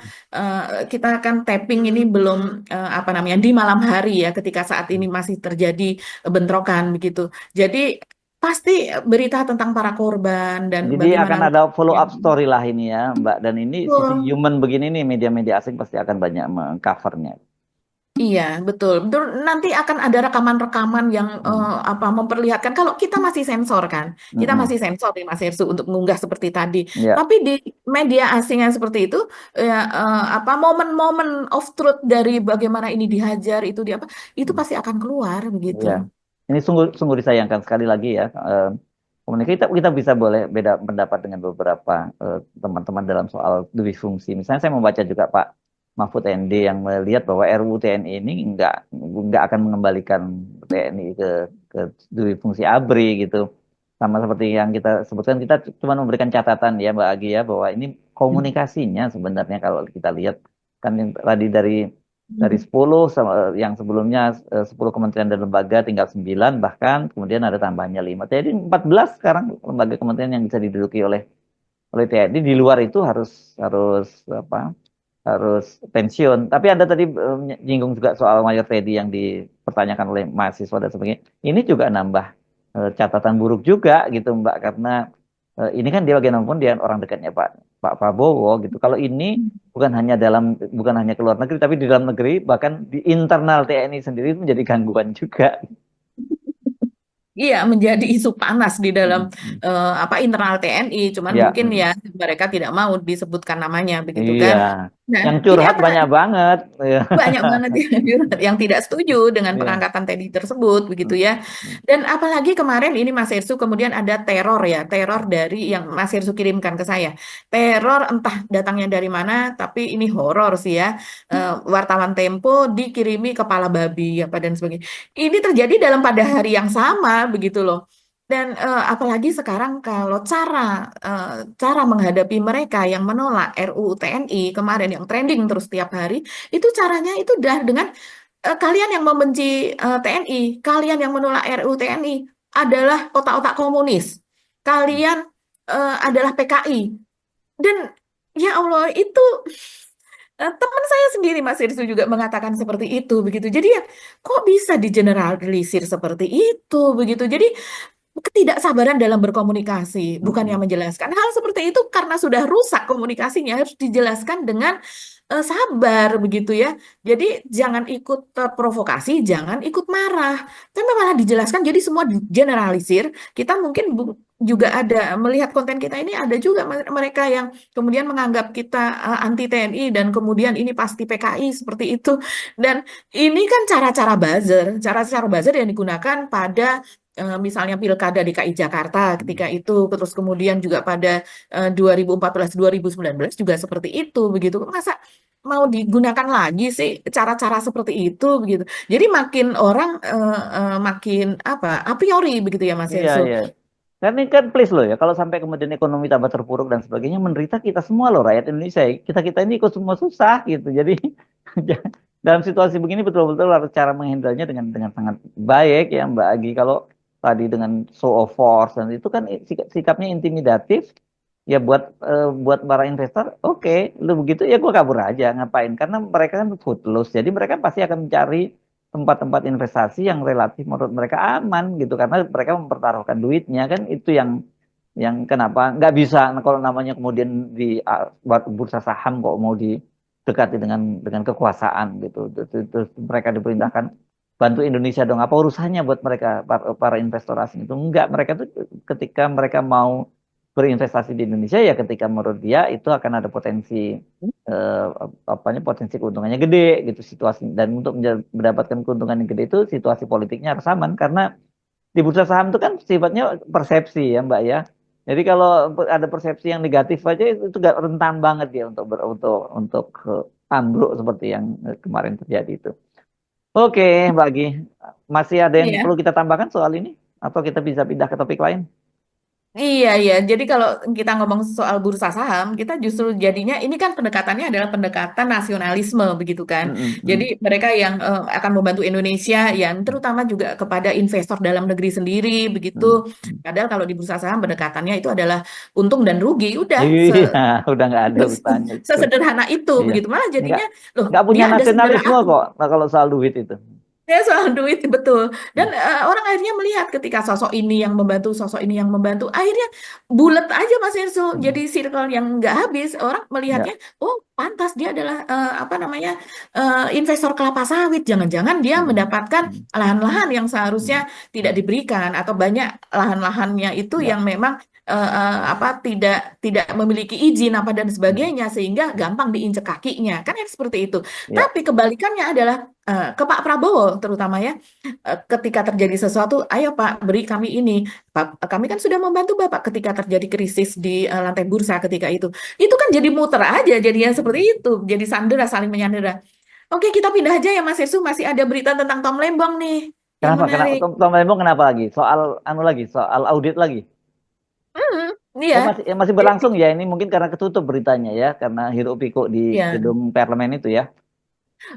akan tapping ini belum apa namanya di malam hari ya ketika saat ini masih terjadi bentrokan begitu. Jadi pasti berita tentang para korban dan Jadi bagaimana akan ada follow yang up story lah ini ya, Mbak. Dan ini sisi betul. human begini nih, media-media asing pasti akan banyak mengcovernya. Iya, betul. Betul. Nanti akan ada rekaman-rekaman yang Hmm. apa memperlihatkan kalau kita masih sensor kan. Kita Mm-mm. masih sensor di Mas Hersu untuk mengunggah seperti tadi. Ya. Tapi di media asing yang seperti itu ya apa momen-momen of truth dari bagaimana ini dihajar itu di apa itu pasti akan keluar begitu. Iya, ini sungguh sungguh disayangkan sekali lagi ya. Komunikasi kita bisa boleh beda pendapat dengan beberapa teman-teman dalam soal duit fungsi. Misalnya saya membaca juga Pak Mahfud MD yang melihat bahwa RUU TNI ini nggak akan mengembalikan TNI ke duit fungsi ABRI gitu. Sama seperti yang kita sebutkan, kita cuma memberikan catatan ya Mbak Agi ya bahwa ini komunikasinya sebenarnya kalau kita lihat kan yang tadi dari 10 yang sebelumnya 10 kementerian dan lembaga tinggal 9 bahkan kemudian ada tambahnya 5. Jadi 14 sekarang lembaga kementerian yang bisa diduduki oleh TNI di luar itu harus harus apa? Harus pensiun. Tapi Anda tadi menyinggung juga soal Mayor Teddy yang dipertanyakan oleh mahasiswa dan sebagainya. Ini juga nambah catatan buruk juga gitu Mbak karena ini kan dia bagaimanapun dia orang dekatnya Pak Pak Prabowo gitu. Kalau ini bukan hanya ke luar negeri tapi di dalam negeri bahkan di internal TNI sendiri itu menjadi gangguan juga. Iya, menjadi isu panas di dalam Mm, mm. apa internal TNI. Cuman Ya, mungkin ya mereka tidak mau disebutkan namanya begitu iya. kan. Nah, Yang ini curhat apa banyak banget. Ya. banyak banget yang tidak setuju dengan Iya. pengangkatan Teddy tersebut begitu Mm, ya. mm, Dan apalagi kemarin ini Mas Hersu kemudian ada teror ya, teror dari yang Mas Hersu kirimkan ke saya. Teror entah datangnya dari mana, tapi ini horor sih ya. Wartawan Tempo dikirimi kepala babi apa dan sebagainya. Ini terjadi dalam pada hari yang sama begitu loh. Dan apalagi sekarang kalau cara menghadapi mereka yang menolak RUU TNI kemarin yang trending terus tiap hari itu caranya itu udah dengan kalian yang membenci TNI, kalian yang menolak RUU TNI adalah otak-otak komunis. Kalian adalah PKI. Dan ya Allah itu teman saya sendiri Mas Irsu juga mengatakan seperti itu begitu. Jadi ya kok bisa digeneralisir seperti itu begitu. Jadi ketidaksabaran dalam berkomunikasi, bukan yang mm, menjelaskan. Hal seperti itu karena sudah rusak komunikasinya harus dijelaskan dengan sabar begitu ya. Jadi jangan ikut terprovokasi, jangan ikut marah. Tapi malah dijelaskan jadi semua generalisir. Kita mungkin juga ada melihat konten kita ini ada juga mereka yang kemudian menganggap kita anti TNI dan kemudian ini pasti PKI seperti itu. Dan ini kan cara-cara buzzer yang digunakan pada misalnya Pilkada DKI Jakarta ketika itu, terus kemudian juga pada 2014-2019 juga seperti itu begitu. Masa mau digunakan lagi sih cara-cara seperti itu begitu. Jadi makin orang makin apa a priori begitu ya Mas Iya, Henso. iya. Kan ini kan please loh ya, kalau sampai kemudian ekonomi tambah terpuruk dan sebagainya, menderita kita semua loh, rakyat Indonesia. Kita ini ikut semua susah gitu. Jadi dalam situasi begini betul-betul harus cara menghandlenya dengan sangat baik ya Mbak Agi. Kalau tadi dengan show of force dan itu kan sikapnya intimidatif, ya buat para investor, oke, lu begitu ya gue kabur aja, ngapain? Karena mereka kan footloose, jadi mereka pasti akan mencari tempat-tempat investasi yang relatif menurut mereka aman gitu, karena mereka mempertaruhkan duitnya kan, itu yang kenapa nggak bisa. Nah, kalau namanya kemudian di bursa saham kok mau didekati dengan kekuasaan gitu, terus mereka diperintahkan bantu Indonesia dong, apa urusannya buat mereka para investor asing itu? Enggak, mereka tuh ketika mereka mau berinvestasi di Indonesia ya ketika menurut dia itu akan ada potensi potensi keuntungannya gede gitu situasi, dan untuk mendapatkan keuntungan yang gede itu situasi politiknya harus aman, karena di bursa saham itu kan sifatnya persepsi ya Mbak ya. Jadi kalau ada persepsi yang negatif aja itu gak rentan banget ya untuk ambruk seperti yang kemarin terjadi itu. Oke, Mbak Agi, masih ada yang Iya. perlu kita tambahkan soal ini atau kita bisa pindah ke topik lain? Iya. Jadi kalau kita ngomong soal bursa saham, kita justru jadinya ini kan pendekatannya adalah pendekatan nasionalisme begitu kan. Jadi mereka yang akan membantu Indonesia, yang terutama juga kepada investor dalam negeri sendiri begitu. Padahal kalau di bursa saham pendekatannya itu adalah untung dan rugi, udah Iya, udah nggak ada urusannya itu. sesederhana itu Iya. begitu. Malah jadinya loh Nggak punya dia ada nasionalisme saudara kok kalau soal duit itu. ya soal duit betul. Dan orang akhirnya melihat ketika sosok ini yang membantu, sosok ini yang membantu, akhirnya bulat aja Mas Enzo. Jadi circle yang nggak habis. Orang Ya. melihatnya, oh pantas dia adalah investor kelapa sawit. Jangan-jangan dia mendapatkan lahan-lahan yang seharusnya tidak diberikan, atau banyak lahan-lahannya itu Ya. yang memang tidak memiliki izin apa dan sebagainya, sehingga gampang diinjek kakinya. Kan seperti itu. Ya. Tapi kebalikannya adalah ke Pak Prabowo terutama ya, ketika terjadi sesuatu, ayo Pak beri kami ini, kami kan sudah membantu Bapak ketika terjadi krisis di lantai bursa ketika itu kan jadi muter aja jadinya seperti itu, jadi sandera, saling menyandera. Oke, kita pindah aja ya Mas Yesu, masih ada berita tentang Tom Lembong nih yang Kenapa? menarik. Tom Lembong kenapa lagi? Soal audit lagi? Iya. Masih berlangsung ya, ini mungkin karena ketutup beritanya ya, karena hiruk pikuk di Iya. gedung parlemen itu ya.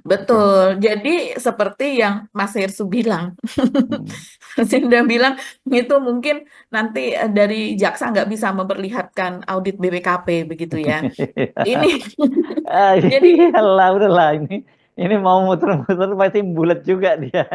Betul. Jadi seperti yang Mas Hersu bilang, Sinda bilang itu mungkin nanti dari jaksa nggak bisa memperlihatkan audit BPKP begitu ya. Ini jadi Iyalah, udahlah ini mau muter-muter pasti bulat juga dia.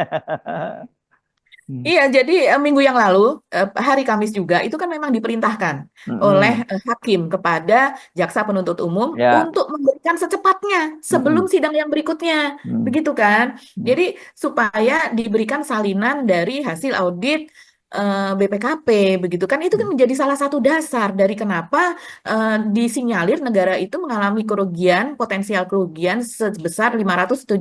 iya, jadi minggu yang lalu, hari Kamis juga, itu kan memang diperintahkan oleh hakim kepada jaksa penuntut umum Ya. untuk memberikan secepatnya sebelum sidang yang berikutnya, begitu kan? Jadi supaya diberikan salinan dari hasil audit BPKP, begitu kan? Itu kan menjadi salah satu dasar dari kenapa disinyalir negara itu mengalami potensial kerugian sebesar 578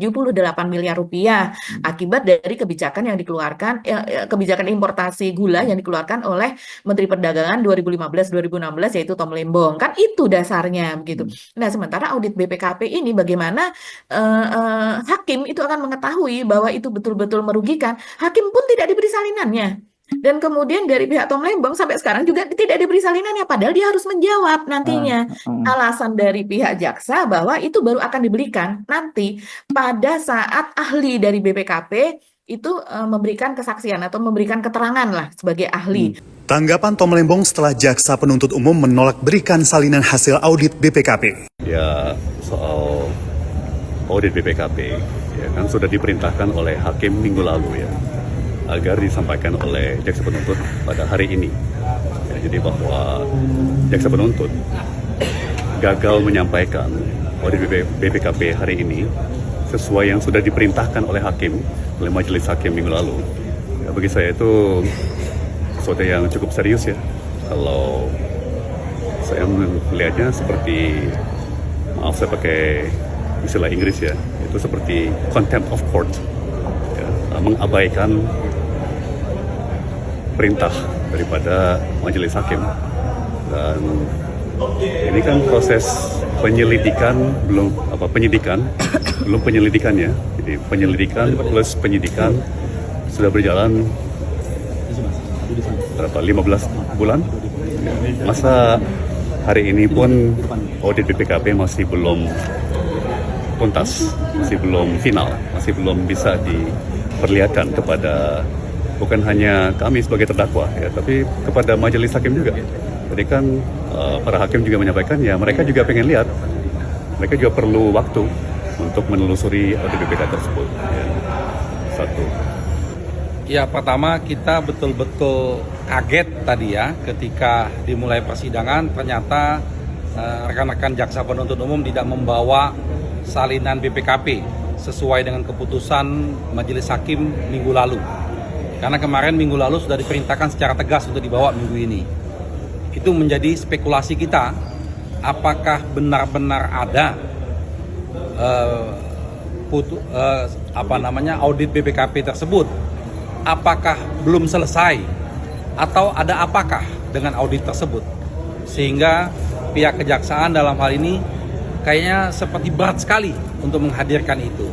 miliar rupiah akibat dari kebijakan yang dikeluarkan, kebijakan importasi gula yang dikeluarkan oleh Menteri Perdagangan 2015-2016 yaitu Tom Lembong. Kan itu dasarnya begitu. Nah, sementara audit BPKP ini bagaimana hakim itu akan mengetahui bahwa itu betul-betul merugikan. Hakim pun tidak diberi salinannya. Dan kemudian dari pihak Tom Lembong sampai sekarang juga tidak diberi salinannya, padahal dia harus menjawab nantinya. Alasan dari pihak jaksa bahwa itu baru akan diberikan nanti pada saat ahli dari BPKP itu memberikan kesaksian atau memberikan keterangan lah sebagai ahli. Tanggapan Tom Lembong setelah jaksa penuntut umum menolak berikan salinan hasil audit BPKP. Ya, soal audit BPKP ya kan sudah diperintahkan oleh hakim minggu lalu ya, agar disampaikan oleh jaksa penuntut pada hari ini. Ya, jadi bahwa jaksa penuntut gagal menyampaikan audit BPKP hari ini sesuai yang sudah diperintahkan oleh hakim, oleh majelis hakim minggu lalu. Ya, bagi saya itu sesuatu yang cukup serius ya. Kalau saya melihatnya seperti, maaf saya pakai istilah Inggris ya, itu seperti contempt of court, ya, mengabaikan perintah daripada majelis hakim. Dan ini kan proses penyelidikan penyidikan belum penyelidikannya. Jadi penyelidikan plus penyidikan sudah berjalan berapa 15 bulan. Masa hari ini pun audit BPKP masih belum tuntas, masih belum final, masih belum bisa diperlihatkan kepada bukan hanya kami sebagai terdakwa ya, tapi kepada majelis hakim juga. Jadi kan para hakim juga menyampaikan ya mereka juga pengen lihat, mereka juga perlu waktu untuk menelusuri audit BPK tersebut. Ya. Satu. Ya, pertama kita betul-betul kaget tadi ya ketika dimulai persidangan ternyata rekan-rekan jaksa penuntut umum tidak membawa salinan BPKP sesuai dengan keputusan majelis hakim minggu lalu. Karena kemarin minggu lalu sudah diperintahkan secara tegas untuk dibawa minggu ini. Itu menjadi spekulasi kita, apakah benar-benar ada audit BPKP tersebut, apakah belum selesai atau ada apakah dengan audit tersebut, sehingga pihak kejaksaan dalam hal ini kayaknya seperti berat sekali untuk menghadirkan itu.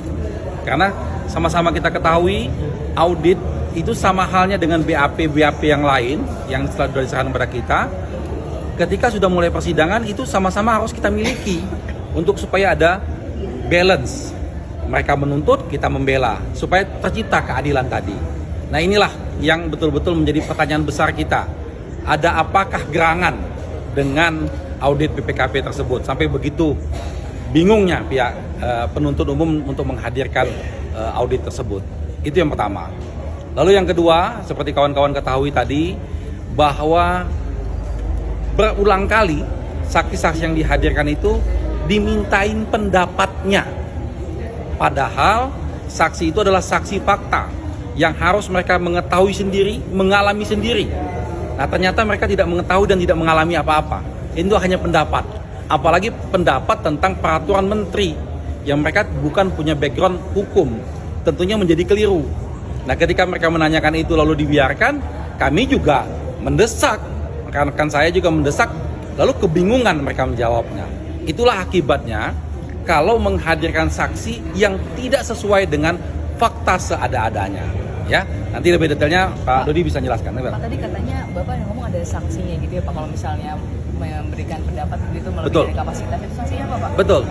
Karena sama-sama kita ketahui audit itu sama halnya dengan BAP yang lain yang setelah diserahkan kepada kita. Ketika sudah mulai persidangan itu sama-sama harus kita miliki untuk supaya ada balance. Mereka menuntut, kita membela supaya tercipta keadilan tadi. Nah, inilah yang betul-betul menjadi pertanyaan besar kita. Ada apakah gerangan dengan audit BPKP tersebut sampai begitu bingungnya pihak penuntut umum untuk menghadirkan audit tersebut. Itu yang pertama. Lalu yang kedua, seperti kawan-kawan ketahui tadi, bahwa berulang kali saksi-saksi yang dihadirkan itu dimintain pendapatnya. Padahal saksi itu adalah saksi fakta yang harus mereka mengetahui sendiri, mengalami sendiri. Nah, ternyata mereka tidak mengetahui dan tidak mengalami apa-apa. Itu hanya pendapat. Apalagi pendapat tentang peraturan menteri yang mereka bukan punya background hukum. Tentunya menjadi keliru. Nah, ketika mereka menanyakan itu lalu dibiarkan, kami juga mendesak. Rekan-rekan saya juga mendesak, lalu kebingungan mereka menjawabnya. Itulah akibatnya kalau menghadirkan saksi yang tidak sesuai dengan fakta seada-adanya. Ya, nanti lebih detailnya Pak Dodi bisa jelaskan. Pak, tadi katanya Bapak yang ngomong ada sanksinya gitu ya Pak, kalau misalnya memberikan pendapat begitu melebihi dari kapasitas, itu sanksinya apa Pak? Betul.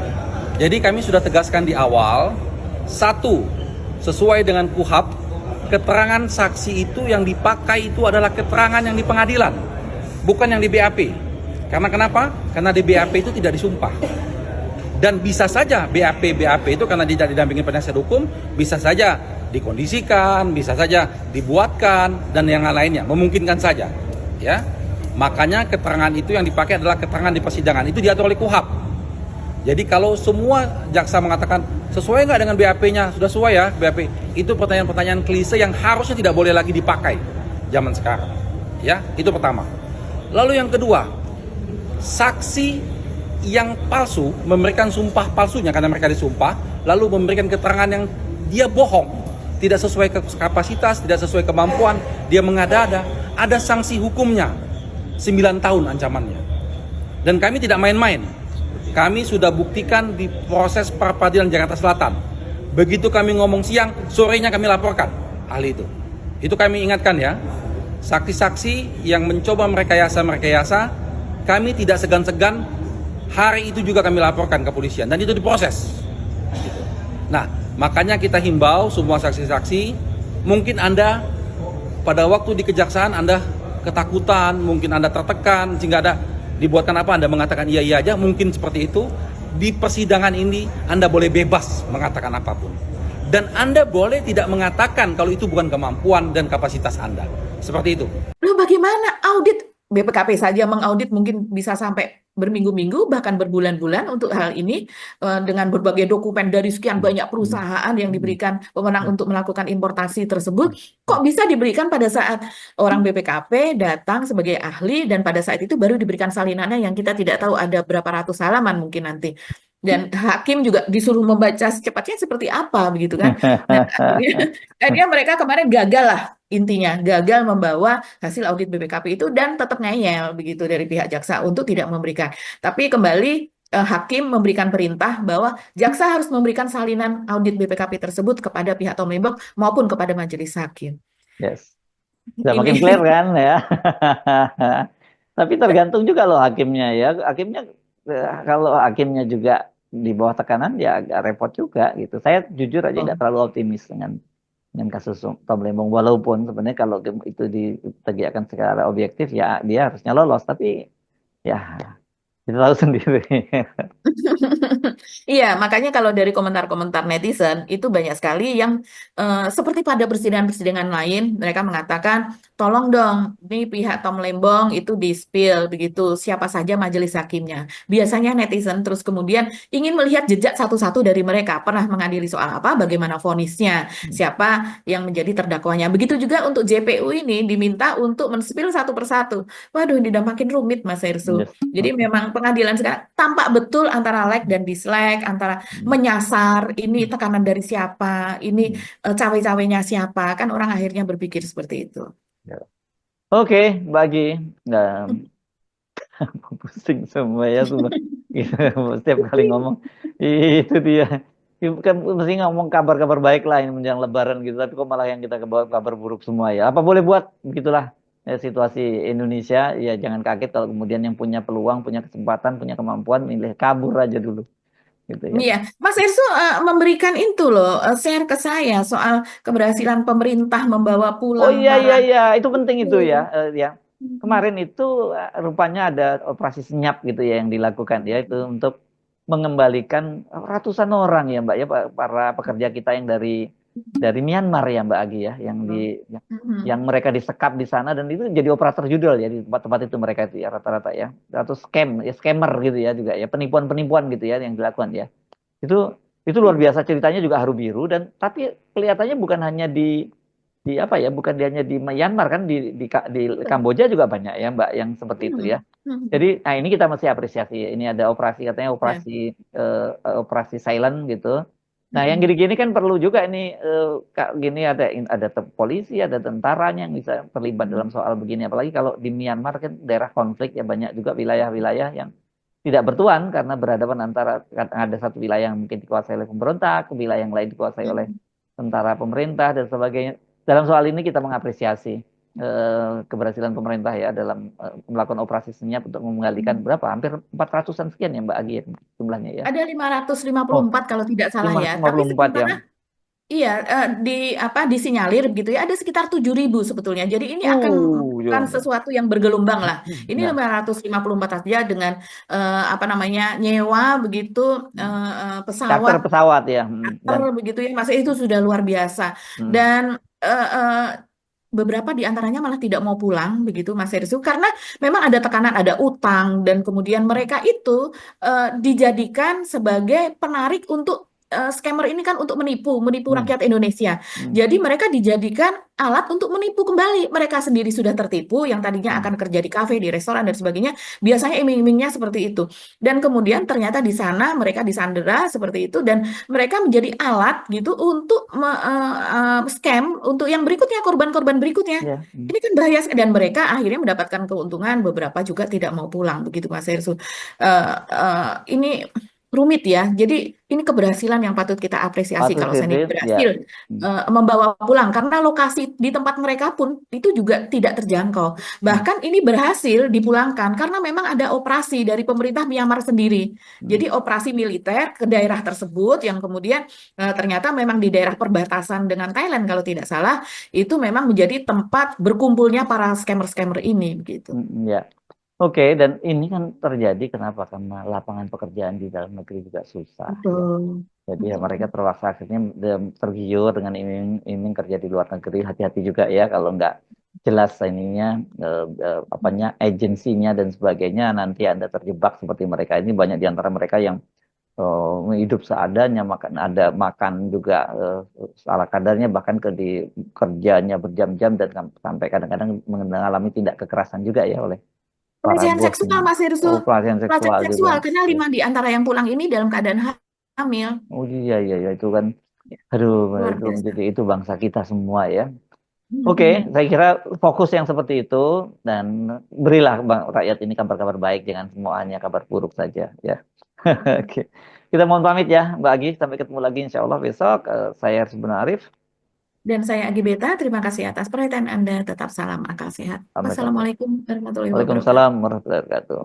Jadi kami sudah tegaskan di awal, satu, sesuai dengan KUHAP, keterangan saksi itu yang dipakai itu adalah keterangan yang di pengadilan, bukan yang di BAP. Karena kenapa? Karena di BAP itu tidak disumpah. Dan bisa saja BAP itu karena tidak didampingi penasihat hukum, bisa saja dikondisikan, bisa saja dibuatkan, dan yang lainnya, memungkinkan saja. Ya, makanya keterangan itu yang dipakai adalah keterangan di persidangan, itu diatur oleh KUHAP. Jadi kalau semua jaksa mengatakan sesuai nggak dengan BAP-nya, sudah sesuai ya BAP, itu pertanyaan-pertanyaan klise yang harusnya tidak boleh lagi dipakai zaman sekarang. Ya, itu pertama. Lalu yang kedua, saksi yang palsu memberikan sumpah palsunya karena mereka disumpah, lalu memberikan keterangan yang dia bohong, tidak sesuai kapasitas, tidak sesuai kemampuan, dia mengada-ada, ada sanksi hukumnya 9 tahun ancamannya. Dan kami tidak main-main. Kami sudah buktikan di proses pra-peradilan Jakarta Selatan. Begitu kami ngomong siang, sorenya kami laporkan ahli itu. Itu kami ingatkan ya. Saksi-saksi yang mencoba merekayasa, kami tidak segan-segan, hari itu juga kami laporkan ke kepolisian dan itu diproses. Nah, makanya kita himbau semua saksi-saksi, mungkin Anda pada waktu di kejaksaan Anda ketakutan, mungkin Anda tertekan sehingga ada dibuatkan apa, Anda mengatakan iya aja, mungkin seperti itu. Di persidangan ini Anda boleh bebas mengatakan apapun. Dan Anda boleh tidak mengatakan kalau itu bukan kemampuan dan kapasitas Anda. Seperti itu. Loh, bagaimana audit BPKP saja mengaudit mungkin bisa sampai berminggu-minggu bahkan berbulan-bulan untuk hal ini, dengan berbagai dokumen dari sekian banyak perusahaan yang diberikan wewenang untuk melakukan importasi tersebut, kok bisa diberikan pada saat orang BPKP datang sebagai ahli dan pada saat itu baru diberikan salinannya yang kita tidak tahu ada berapa ratus halaman mungkin nanti. Dan hakim juga disuruh membaca secepatnya seperti apa begitu kan. Nah, akhirnya mereka kemarin gagal lah intinya gagal membawa hasil audit BPKP itu dan tetap ngeyel begitu dari pihak jaksa untuk tidak memberikan. Tapi kembali hakim memberikan perintah bahwa jaksa harus memberikan salinan audit BPKP tersebut kepada pihak Tom Lembong maupun kepada majelis hakim. Yes. Sudah makin clear Ini kan ya. Tapi tergantung juga loh hakimnya ya. Hakimnya kalau hakimnya juga di bawah tekanan ya agak repot juga gitu. Saya jujur aja nggak terlalu optimis dengan kasus Tom Lembong, walaupun sebenarnya kalau itu ditegakkan secara objektif ya dia harusnya lolos, tapi ya kita tahu sendiri. Iya, makanya kalau dari komentar-komentar netizen itu banyak sekali yang seperti pada persidangan-persidangan lain, mereka mengatakan, tolong dong, ini pihak Tom Lembong itu di-spill begitu, siapa saja majelis hakimnya. Biasanya netizen terus kemudian ingin melihat jejak satu-satu dari mereka, pernah mengadili soal apa, bagaimana vonisnya, siapa yang menjadi terdakwanya. Begitu juga untuk JPU ini diminta untuk men-spill satu persatu. Waduh, ini udah makin rumit, Mas Hersu. Yes. Jadi memang pengadilan sekarang tampak betul antara like dan dislike, antara menyasar, ini tekanan dari siapa, ini cawe-cawenya siapa, kan orang akhirnya berpikir seperti itu. Oke, Bagi, nggak pusing semua ya semua. Setiap kali ngomong itu dia. Kan mesti ngomong kabar-kabar baik lah ini menjelang Lebaran gitu, tapi kok malah yang kita kabar buruk semua ya. Apa boleh buat, begitulah situasi Indonesia. Ya jangan kaget kalau kemudian yang punya peluang, punya kesempatan, punya kemampuan milih kabur aja dulu. Gitu ya. Iya, Mas Erso memberikan itu loh, share ke saya soal keberhasilan pemerintah membawa Oh pulang iya iya para iya, itu penting itu ya. Ya. Mhm. Kemarin itu rupanya ada operasi senyap gitu ya yang dilakukan ya, itu untuk mengembalikan ratusan orang ya Mbak ya, para pekerja kita yang dari Myanmar ya Mbak Agi ya, yang mereka disekap di sana, dan itu jadi operator judul ya di tempat-tempat itu mereka itu ya rata-rata ya, atau scammer gitu ya juga ya, penipuan-penipuan gitu ya yang dilakukan ya. Itu luar biasa, ceritanya juga haru biru, dan tapi kelihatannya bukan hanya di apa ya, bukan hanya di Myanmar kan, di Kamboja juga banyak ya Mbak yang seperti itu ya. Jadi nah ini kita masih apresiasi. Ini ada operasi, katanya operasi silent gitu. Nah yang gini-gini kan perlu juga ini gini, ada polisi, ada tentaranya yang bisa terlibat dalam soal begini. Apalagi kalau di Myanmar kan daerah konflik ya, banyak juga wilayah-wilayah yang tidak bertuan karena berhadapan antara, ada satu wilayah yang mungkin dikuasai oleh pemberontak, wilayah yang lain dikuasai oleh tentara pemerintah dan sebagainya. Dalam soal ini kita mengapresiasi keberhasilan pemerintah ya dalam melakukan operasi senyap untuk mengendalikan berapa, hampir 400-an sekian ya Mbak Agi jumlahnya ya. Ada 554 kalau tidak salah ya. Tapi 554 ya. sementara iya, disinyalir begitu ya, ada sekitar 7.000 sebetulnya. Jadi ini akan bukan sesuatu yang bergelombang lah. Ini 554 saja dengan nyewa begitu charter pesawat ya. Charter begitu ya, Mas, itu sudah luar biasa. Dan beberapa di antaranya malah tidak mau pulang begitu, Mas Hersu, karena memang ada tekanan, ada utang, dan kemudian mereka itu dijadikan sebagai penarik untuk scammer ini kan, untuk menipu rakyat Indonesia. Jadi mereka dijadikan alat untuk menipu kembali. Mereka sendiri sudah tertipu, yang tadinya akan kerja di kafe, di restoran dan sebagainya. Biasanya iming-imingnya seperti itu. Dan kemudian ternyata di sana mereka disandera seperti itu, dan mereka menjadi alat gitu untuk scam untuk yang berikutnya, korban-korban berikutnya. Ini kan bahaya, dan mereka akhirnya mendapatkan keuntungan, beberapa juga tidak mau pulang begitu, Mas Hersu. Ini rumit ya. Jadi ini keberhasilan yang patut kita apresiasi kalau Seni berhasil membawa pulang, karena lokasi di tempat mereka pun itu juga tidak terjangkau. Bahkan ini berhasil dipulangkan karena memang ada operasi dari pemerintah Myanmar sendiri. Jadi operasi militer ke daerah tersebut yang kemudian ternyata memang di daerah perbatasan dengan Thailand kalau tidak salah, itu memang menjadi tempat berkumpulnya para scammer-scammer ini begitu. Ya. Oke, dan ini kan terjadi kenapa? Karena lapangan pekerjaan di dalam negeri juga susah. Betul. Ya. Jadi ya mereka terpaksa akhirnya tergiur dengan iming kerja di luar negeri. Hati-hati juga ya kalau nggak jelas ininya, agensinya dan sebagainya, nanti Anda terjebak seperti mereka ini. Banyak di antara mereka yang hidup seadanya, makan juga ala kadarnya, bahkan di kerjanya berjam-jam, dan sampai kadang-kadang mengalami tindak kekerasan juga ya oleh pelecehan seksual, Mas Hersu. Pelecehan seksual karena 5 di antara yang pulang ini dalam keadaan hamil. Oh iya itu kan, aduh, itu menjadi itu bangsa kita semua ya. Oke, saya kira fokus yang seperti itu dan berilah rakyat ini kabar-kabar baik, jangan semuanya kabar buruk saja ya. Oke. Kita mohon pamit ya Mbak Agi, sampai ketemu lagi insya Allah besok. Saya Arsy Arif. Dan saya Agi Beta, terima kasih atas perhatian Anda. Tetap salam akal sehat. Sampai ketemu. Wassalamualaikum warahmatullahi wabarakatuh. Waalaikumsalam warahmatullahi wabarakatuh.